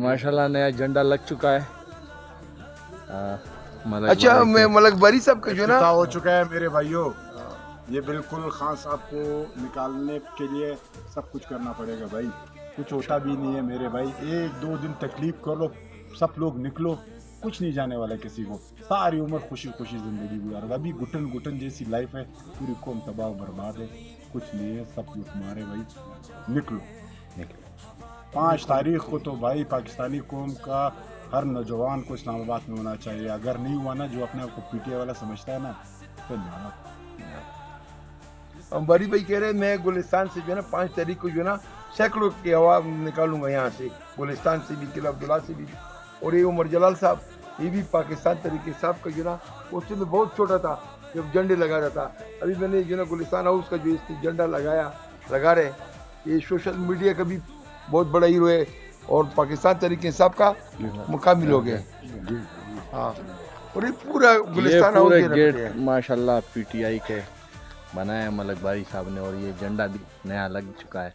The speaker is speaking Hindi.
माशाल्लाह नया झंडा लग चुका है। अच्छा, मैं मलक बारी साहब का जो ना हो चुका है मेरे भाइयों। ये बिल्कुल खान साहब को निकालने के लिए सब कुछ करना पड़ेगा भाई, कुछ होता भी नहीं है मेरे भाई। एक दो दिन तकलीफ करो, सब लोग निकलो, कुछ नहीं जाने वाला किसी को, सारी उम्र खुशी खुशी जिंदगी गुजारो। अभी घुटन घुटन जैसी लाइफ है, पूरी कौम तबाह बर्बाद है, कुछ नहीं है, सब कुछ मारे भाई, निकलो। 5 तारीख को तो भाई पाकिस्तानी कौम का हर नौजवान को इस्लामाबाद में होना चाहिए। अगर नहीं हुआ ना, जो अपने आप को पीटीआई वाला समझता है ना, तो नहीं। बारी भाई कह रहे हैं मैं गुलिस्तान से जो है ना 5 तारीख को जो है ना सैकड़ों की हवा निकालूंगा यहाँ से, गुलिस्तान से भी, किला अब्दुल्ला से भी। और ये उमर जलाल साहब, ये भी पाकिस्तान तरीके साहब का जो ना उस समय बहुत छोटा था जब झंडे लगा रहा था। अभी मैंने जो ना गुलिस्तान हाउस का जो इस झंडा लगा रहे, ये सोशल मीडिया का भी बहुत बड़ा हीरो है और पाकिस्तान तरीके साहब का मुकामिल हो गया। हाँ, और ये पूरा गुलिस्तान हाउस पूरे के गेट रखते हैं। माशाल्लाह पीटीआई के बनाया मलक बारी साहब ने और ये झंडा भी नया लग चुका है।